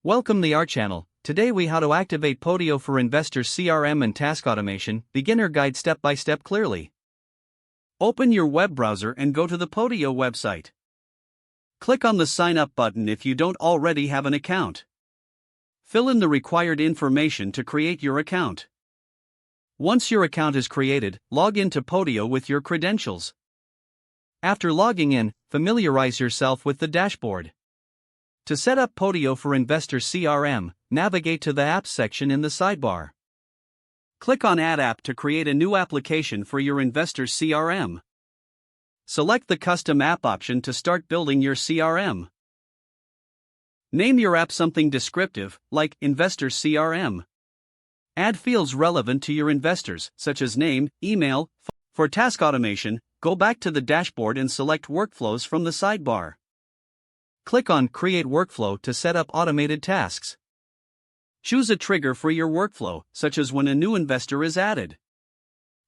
Welcome to our channel. Today we how to activate Podio for investors CRM and task automation, beginner guide step by step clearly. Open your web browser and go to the Podio website. Click on the sign up button if you don't already have an account. Fill in the required information to create your account. Once your account is created, log into Podio with your credentials. After logging in, familiarize yourself with the dashboard. To set up Podio for Investors CRM, navigate to the Apps section in the sidebar. Click on Add App to create a new application for your Investors CRM. Select the Custom App option to start building your CRM. Name your app something descriptive, like Investors CRM. Add fields relevant to your investors, such as name, email. For task automation, go back to the dashboard and select Workflows from the sidebar. Click on Create Workflow to set up automated tasks. Choose a trigger for your workflow, such as when a new investor is added.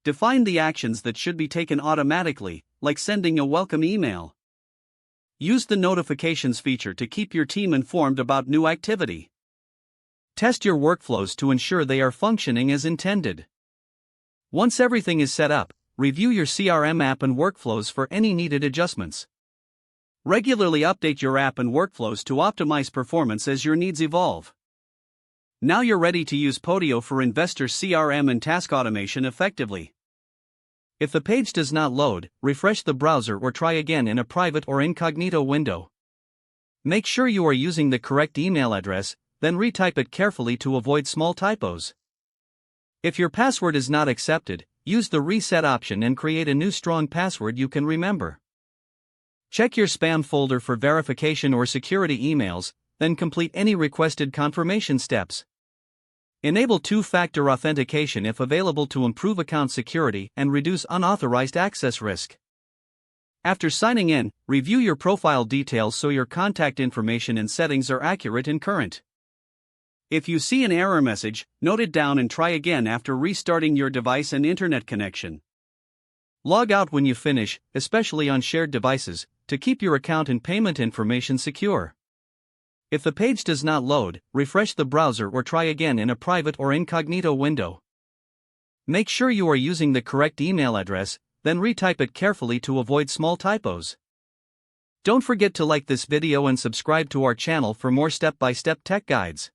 Define the actions that should be taken automatically, like sending a welcome email. Use the notifications feature to keep your team informed about new activity. Test your workflows to ensure they are functioning as intended. Once everything is set up, review your CRM app and workflows for any needed adjustments. Regularly update your app and workflows to optimize performance as your needs evolve. Now you're ready to use Podio for Investors CRM and task automation effectively. If the page does not load, refresh the browser or try again in a private or incognito window. Make sure you are using the correct email address, then retype it carefully to avoid small typos. If your password is not accepted, use the reset option and create a new strong password you can remember. Check your spam folder for verification or security emails, then complete any requested confirmation steps. Enable two-factor authentication if available to improve account security and reduce unauthorized access risk. After signing in, review your profile details so your contact information and settings are accurate and current. If you see an error message, note it down and try again after restarting your device and internet connection. Log out when you finish, especially on shared devices, to keep your account and payment information secure. If the page does not load, refresh the browser or try again in a private or incognito window. Make sure you are using the correct email address, then retype it carefully to avoid small typos. Don't forget to like this video and subscribe to our channel for more step-by-step tech guides.